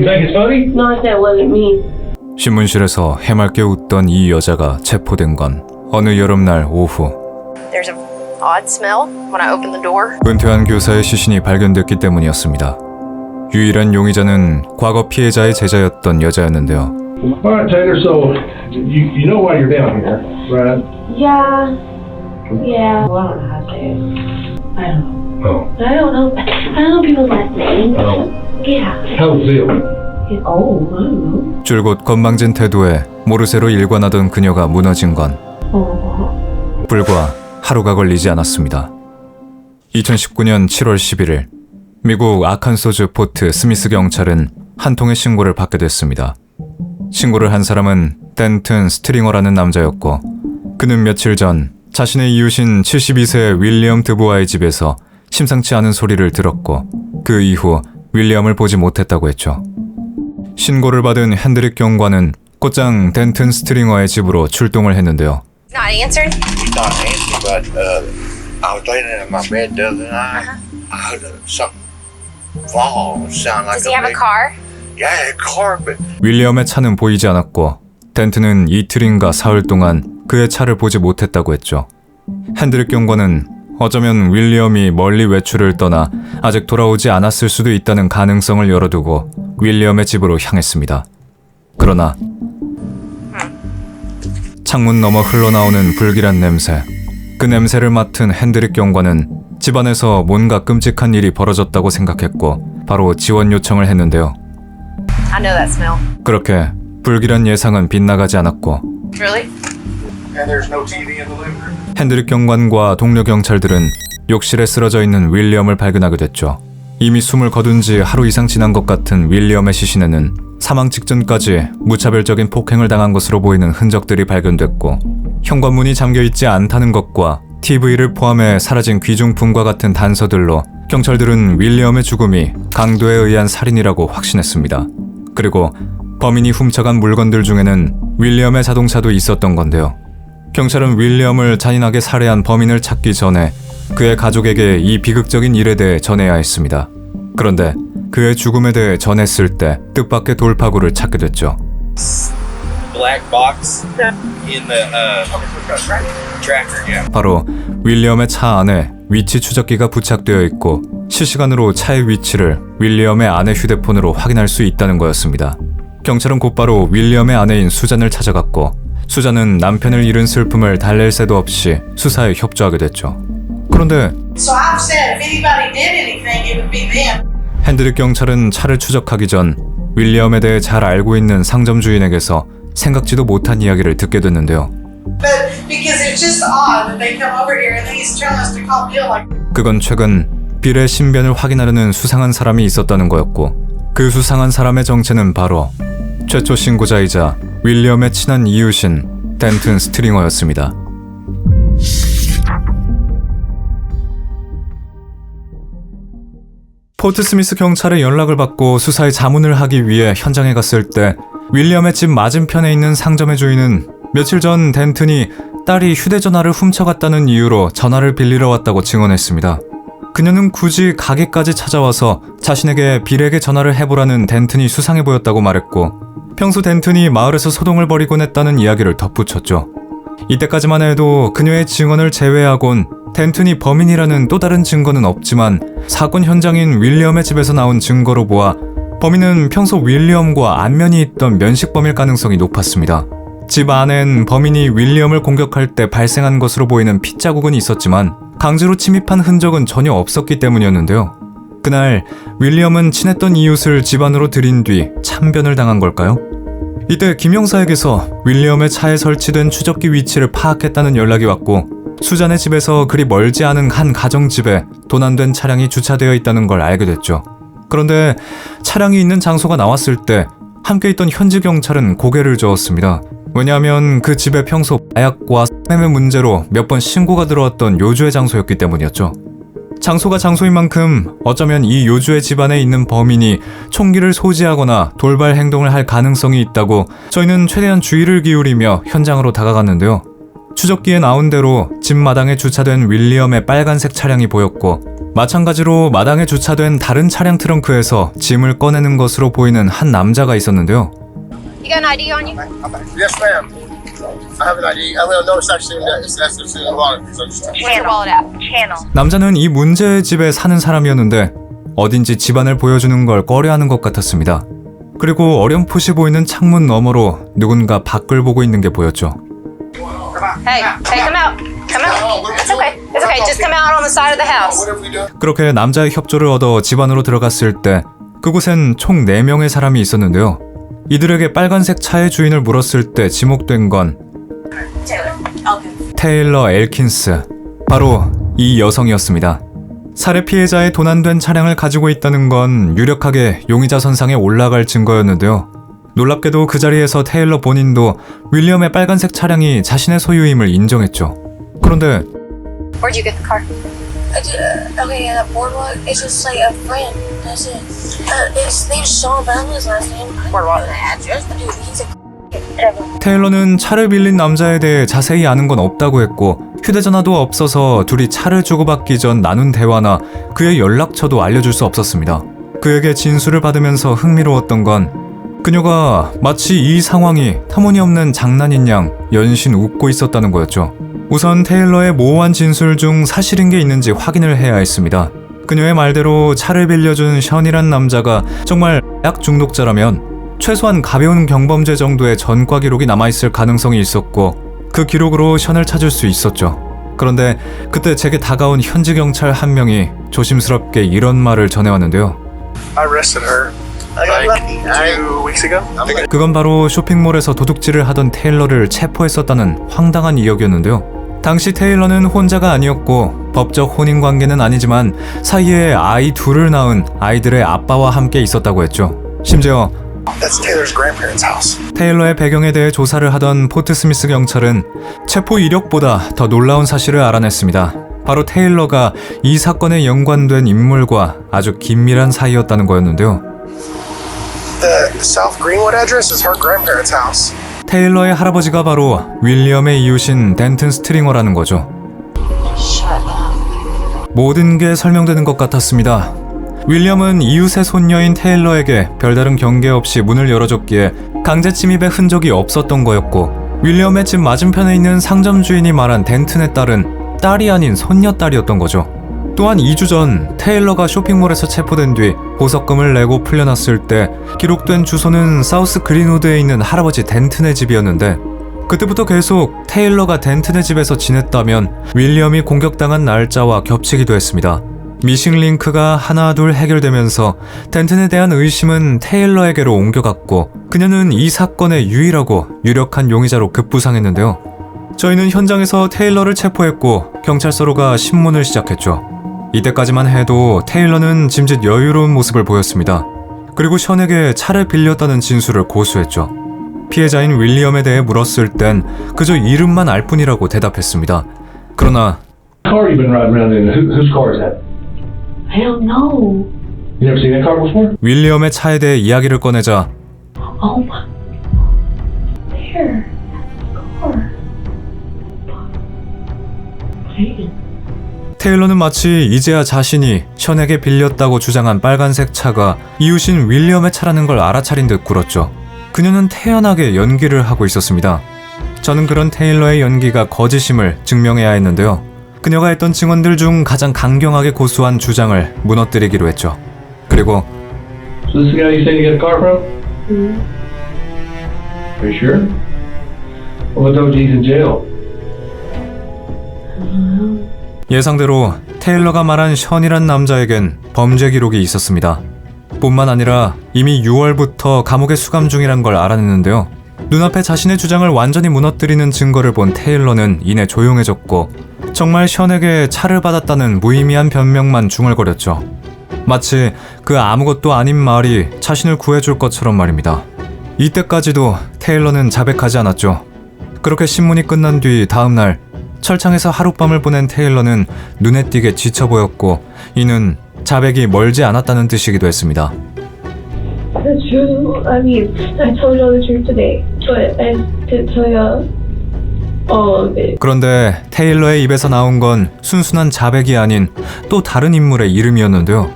think it's funny? No, that wasn't me. 신문실에서 해맑게 웃던 이 여자가 체포된 건 어느 여름날 오후. There's an odd smell when I open the door. 은퇴한 교사의 시신이 발견됐기 때문이었습니다. 유일한 용의자는 과거 피해자의 제자였던 여자였는데요. Alright, Taylor, so you know why you're down here, right? Yeah. Yeah. Well, I don't know how to say it. I don't know. Oh. I don't know. I don't know people's last names. Oh. Yeah. How's Bill? He's old. I don't know. 줄곧 건방진 태도에 모르쇠로 일관하던 그녀가 무너진 건 불과 하루가 걸리지 않았습니다. 2019년 7월 11일 미국 아칸소주 포트 스미스 경찰은 한 통의 신고를 받게 됐습니다. 신고를 한 사람은 덴튼 스트링어라는 남자였고 그는 며칠 전 자신의 이웃인 72세의 윌리엄 드보아의 집에서 심상치 않은 소리를 들었고 그 이후 윌리엄을 보지 못했다고 했죠. 신고를 받은 핸드릭 경관은 곧장 덴튼 스트링어의 집으로 출동을 했는데요. Not answered. He's not answering, but I was laying in my bed the other night. I heard something fall, sound like Does he have a car? Yeah, a car, but 윌리엄의 차는 보이지 않았고 덴튼은 이틀인가 사흘 동안 그의 차를 보지 못했다고 했죠. 핸드릭 경관은 어쩌면 윌리엄이 멀리 외출을 떠나 아직 돌아오지 않았을 수도 있다는 가능성을 열어두고 윌리엄의 집으로 향했습니다. 그러나 창문 너머 흘러나오는 불길한 냄새, 그 냄새를 맡은 핸드릭 경관은 집안에서 뭔가 끔찍한 일이 벌어졌다고 생각했고 바로 지원 요청을 했는데요. I know that smell. 그렇게 불길한 예상은 빗나가지 않았고 Really? and there's no TV in the living room. 핸드릭 경관과 동료 경찰들은 욕실에 쓰러져 있는 윌리엄을 발견하게 됐죠. 이미 숨을 거둔 지 하루 이상 지난 것 같은 윌리엄의 시신에는 사망 직전까지 무차별적인 폭행을 당한 것으로 보이는 흔적들이 발견됐고 현관문이 잠겨있지 않다는 것과 TV를 포함해 사라진 귀중품과 같은 단서들로 경찰들은 윌리엄의 죽음이 강도에 의한 살인이라고 확신했습니다. 그리고 범인이 훔쳐간 물건들 중에는 윌리엄의 자동차도 있었던 건데요. 경찰은 윌리엄을 잔인하게 살해한 범인을 찾기 전에 그의 가족에게 이 비극적인 일에 대해 전해야 했습니다. 그런데 그의 죽음에 대해 전했을 때 뜻밖의 돌파구를 찾게 됐죠. Black box in the tracker, yeah. 바로 윌리엄의 차 안에 위치 추적기가 부착되어 있고 실시간으로 차의 위치를 윌리엄의 아내 휴대폰으로 확인할 수 있다는 거였습니다. 경찰은 곧바로 윌리엄의 아내인 수잔을 찾아갔고 수잔은 남편을 잃은 슬픔을 달랠 새도 없이 수사에 협조하게 됐죠. 그런데 So I've said if anybody did anything, it would be them. 핸드릭 경찰은 차를 추적하기 전 윌리엄에 대해 잘 알고 있는 상점 주인에게서 생각지도 못한 이야기를 듣게 됐는데요. But because it's just odd that they come over here and he's telling us to call Bill like. 그건 최근 빌의 신변을 확인하려는 수상한 사람이 있었다는 거였고 그 수상한 사람의 정체는 바로 최초 신고자이자 윌리엄의 친한 이웃인 덴튼 스트링어였습니다. 포트 스미스 경찰의 연락을 받고 수사에 자문을 하기 위해 현장에 갔을 때 윌리엄의 집 맞은편에 있는 상점의 주인은 며칠 전 덴튼이 딸이 휴대전화를 훔쳐갔다는 이유로 전화를 빌리러 왔다고 증언했습니다. 그녀는 굳이 가게까지 찾아와서 자신에게 빌에게 전화를 해보라는 덴튼이 수상해 보였다고 말했고 평소 덴튼이 마을에서 소동을 벌이곤 했다는 이야기를 덧붙였죠. 이때까지만 해도 그녀의 증언을 제외하곤 덴튼이 범인이라는 또 다른 증거는 없지만 사건 현장인 윌리엄의 집에서 나온 증거로 보아 범인은 평소 윌리엄과 안면이 있던 면식범일 가능성이 높았습니다. 집 안엔 범인이 윌리엄을 공격할 때 발생한 것으로 보이는 핏자국은 있었지만 강제로 침입한 흔적은 전혀 없었기 때문이었는데요. 그날 윌리엄은 친했던 이웃을 집 안으로 들인 뒤 참변을 당한 걸까요? 이때 김 형사에게서 윌리엄의 차에 설치된 추적기 위치를 파악했다는 연락이 왔고 수잔의 집에서 그리 멀지 않은 한 가정집에 도난된 차량이 주차되어 있다는 걸 알게 됐죠. 그런데 차량이 있는 장소가 나왔을 때 함께 있던 현지 경찰은 고개를 저었습니다. 왜냐하면 그 집에 평소 마약과 매매 문제로 몇 번 신고가 들어왔던 요주의 장소였기 때문이었죠. 장소가 장소인 만큼 어쩌면 이 요주의 집안에 있는 범인이 총기를 소지하거나 돌발 행동을 할 가능성이 있다고 저희는 최대한 주의를 기울이며 현장으로 다가갔는데요. 추적기에 나온 대로 집 마당에 주차된 윌리엄의 빨간색 차량이 보였고 마찬가지로 마당에 주차된 다른 차량 트렁크에서 짐을 꺼내는 것으로 보이는 한 남자가 있었는데요. You got an ID on you? Yes, ma'am. I have an ID. I have no such thing that is necessary in the water. So just What's your wallet out? Channel. 남자는 이 문제의 집에 사는 사람이었는데 어딘지 집안을 보여주는 걸 꺼려하는 것 같았습니다. 그리고 어렴풋이 보이는 창문 너머로 누군가 밖을 보고 있는 게 보였죠. Hey, come out. Come out. It's okay. It's okay. Just come out on the side of the house. what have we done? 그렇게 남자의 협조를 얻어 집 안으로 들어갔을 때 그곳엔 총 4명의 사람이 있었는데요. 이들에게 빨간색 차의 주인을 물었을 때 지목된 건 테일러 엘킨스, 바로 이 여성이었습니다. 살해 피해자의 도난된 차량을 가지고 있다는 건 유력하게 용의자 선상에 올라갈 증거였는데요. 놀랍게도 그 자리에서 테일러 본인도 윌리엄의 빨간색 차량이 자신의 소유임을 인정했죠. 그런데 Where'd you get the car? Okay, that boardwalk, it's just like a friend. That's it. His name's Sean, but I don't know his last name. Boardwalk. The address? Dude, he's a 테일러는 차를 빌린 남자에 대해 자세히 아는 건 없다고 했고 휴대전화도 없어서 둘이 차를 주고받기 전 나눈 대화나 그의 연락처도 알려줄 수 없었습니다. 그에게 진술을 받으면서 흥미로웠던 건 그녀가 마치 이 상황이 터무니없는 장난인 양 연신 웃고 있었다는 거였죠. 우선 테일러의 모호한 진술 중 사실인 게 있는지 확인을 해야 했습니다. 그녀의 말대로 차를 빌려준 션이란 남자가 정말 약 중독자라면 최소한 가벼운 경범죄 정도의 전과 기록이 남아있을 가능성이 있었고 그 기록으로 션을 찾을 수 있었죠. 그런데 그때 제게 다가온 현지 경찰 한 명이 조심스럽게 이런 말을 전해왔는데요. I arrested her like 2 weeks ago. 그건 바로 쇼핑몰에서 도둑질을 하던 테일러를 체포했었다는 황당한 이야기였는데요. 당시 테일러는 혼자가 아니었고 법적 혼인관계는 아니지만 사이에 아이 둘을 낳은 아이들의 아빠와 함께 있었다고 했죠. 심지어 That's Taylor's grandparents' house. 테일러의 배경에 대해 조사를 하던 포트 스미스 경찰은 체포 이력보다 더 놀라운 사실을 알아냈습니다. 바로 테일러가 이 사건에 연관된 인물과 아주 긴밀한 사이였다는 거였는데요. The South Greenwood address is her grandparents' house. 테일러의 할아버지가 바로 윌리엄의 이웃인 덴튼 스트링어라는 거죠. 모든 게 설명되는 것 같았습니다. 윌리엄은 이웃의 손녀인 테일러에게 별다른 경계 없이 문을 열어줬기에 강제 침입의 흔적이 없었던 거였고 윌리엄의 집 맞은편에 있는 상점 주인이 말한 덴튼의 딸은 딸이 아닌 손녀딸이었던 거죠. 또한 2주 전 테일러가 쇼핑몰에서 체포된 뒤 보석금을 내고 풀려났을 때 기록된 주소는 사우스 그린우드에 있는 할아버지 덴튼의 집이었는데 그때부터 계속 테일러가 덴튼의 집에서 지냈다면 윌리엄이 공격당한 날짜와 겹치기도 했습니다. 미싱 링크가 하나 둘 해결되면서 덴튼에 대한 의심은 테일러에게로 옮겨갔고 그녀는 이 사건의 유일하고 유력한 용의자로 급부상했는데요. 저희는 현장에서 테일러를 체포했고 경찰서로가 신문을 시작했죠. 이때까지만 해도 테일러는 짐짓 여유로운 모습을 보였습니다. 그리고 션에게 차를 빌렸다는 진술을 고수했죠. 피해자인 윌리엄에 대해 물었을 땐 그저 이름만 알 뿐이라고 대답했습니다. 그러나 Car you've been riding around in, whose car is that? I don't know. You never seen that car before? 윌리엄의 차에 대해 이야기를 꺼내자 Oh my. There. Car. Hey. 테일러는 마치 이제야 자신이 션에게 빌렸다고 주장한 빨간색 차가 이웃인 윌리엄의 차라는 걸 알아차린 듯 굴었죠. 그녀는 태연하게 연기를 하고 있었습니다. 저는 그런 테일러의 연기가 거짓임을 증명해야 했는데요. 그녀가 했던 증언들 중 가장 강경하게 고수한 주장을 무너뜨리기로 했죠. 그리고 So this is the guy you say you get a car from? Are you sure? Well, though he's in jail. 예상대로 테일러가 말한 션이란 남자에겐 범죄 기록이 있었습니다. 뿐만 아니라 이미 6월부터 감옥에 수감 중이란 걸 알아냈는데요. 눈앞에 자신의 주장을 완전히 무너뜨리는 증거를 본 테일러는 이내 조용해졌고 정말 션에게 차를 받았다는 무의미한 변명만 중얼거렸죠. 마치 그 아무것도 아닌 말이 자신을 구해줄 것처럼 말입니다. 이때까지도 테일러는 자백하지 않았죠. 그렇게 신문이 끝난 뒤 다음날 철창에서 하룻밤을 보낸 테일러는 눈에 띄게 지쳐 보였고 이는 자백이 멀지 않았다는 뜻이기도 했습니다. That's true. I mean, I told you all the truth today, but I didn't tell you all of it. 그런데 테일러의 입에서 나온 건 순순한 자백이 아닌 또 다른 인물의 이름이었는데요.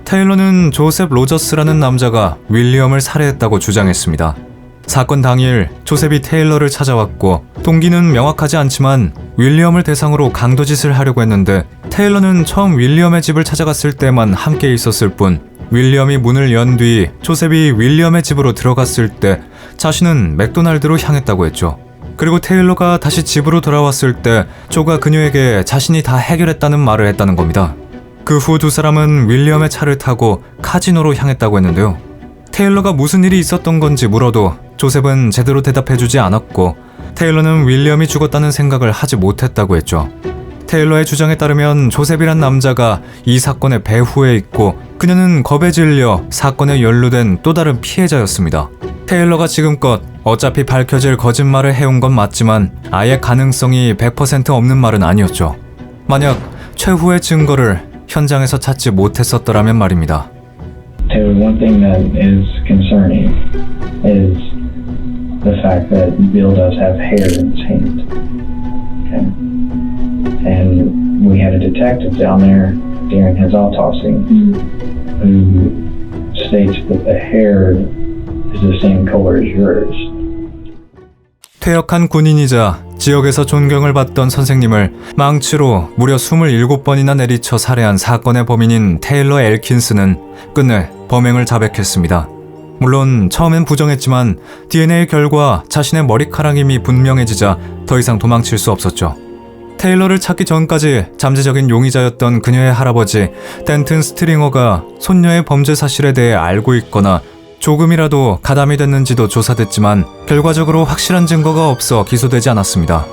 테일러는 조셉 로저스라는 남자가 윌리엄을 살해했다고 주장했습니다. 사건 당일 조셉이 테일러를 찾아왔고 동기는 명확하지 않지만 윌리엄을 대상으로 강도짓을 하려고 했는데 테일러는 처음 윌리엄의 집을 찾아갔을 때만 함께 있었을 뿐 윌리엄이 문을 연 뒤 조셉이 윌리엄의 집으로 들어갔을 때 자신은 맥도날드로 향했다고 했죠. 그리고 테일러가 다시 집으로 돌아왔을 때 조가 그녀에게 자신이 다 해결했다는 말을 했다는 겁니다. 그 후 두 사람은 윌리엄의 차를 타고 카지노로 향했다고 했는데요. 테일러가 무슨 일이 있었던 건지 물어도 조셉은 제대로 대답해주지 않았고 테일러는 윌리엄이 죽었다는 생각을 하지 못했다고 했죠. 테일러의 주장에 따르면 조셉이란 남자가 이 사건의 배후에 있고 그녀는 겁에 질려 사건에 연루된 또 다른 피해자였습니다. 테일러가 지금껏 어차피 밝혀질 거짓말을 해온 건 맞지만 아예 가능성이 100% 없는 말은 아니었죠. 만약 최후의 증거를 현장에서 찾지 못했었더라면 말입니다. Taylor, one thing that is concerning is the fact that Bill does have hair in his hand. Okay? And we had a detective down there during his autopsy who states that the hair is the same color as yours. 퇴역한 군인이자 지역에서 존경을 받던 선생님을 망치로 무려 27번이나 내리쳐 살해한 사건의 범인인 테일러 엘킨스는 끝내 범행을 자백했습니다. 물론 처음엔 부정했지만 DNA 결과 자신의 머리카락 힘이 분명해지자 더 이상 도망칠 수 없었죠. 테일러를 찾기 전까지 잠재적인 용의자였던 그녀의 할아버지 댄튼 스트링어가 손녀의 범죄 사실에 대해 알고 있거나 조금이라도 가담이 됐는지도 조사됐지만 결과적으로 확실한 증거가 없어 기소되지 않았습니다.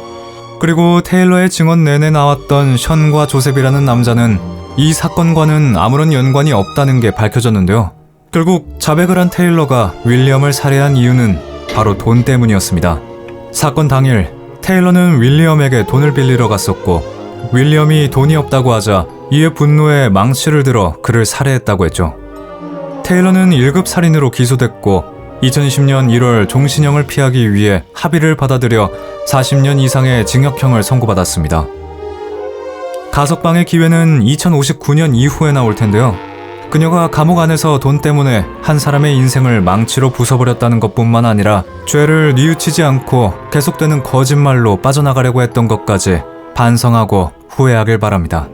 그리고 테일러의 증언 내내 나왔던 션과 조셉이라는 남자는 이 사건과는 아무런 연관이 없다는 게 밝혀졌는데요. 결국 자백을 한 테일러가 윌리엄을 살해한 이유는 바로 돈 때문이었습니다. 사건 당일 테일러는 윌리엄에게 돈을 빌리러 갔었고 윌리엄이 돈이 없다고 하자 이에 분노해 망치를 들어 그를 살해했다고 했죠. 테일러는 1급 살인으로 기소됐고 2010년 1월 종신형을 피하기 위해 합의를 받아들여 40년 이상의 징역형을 선고받았습니다. 가석방의 기회는 2059년 이후에 나올 텐데요. 그녀가 감옥 안에서 돈 때문에 한 사람의 인생을 망치로 부숴버렸다는 것뿐만 아니라 죄를 뉘우치지 않고 계속되는 거짓말로 빠져나가려고 했던 것까지 반성하고 후회하길 바랍니다.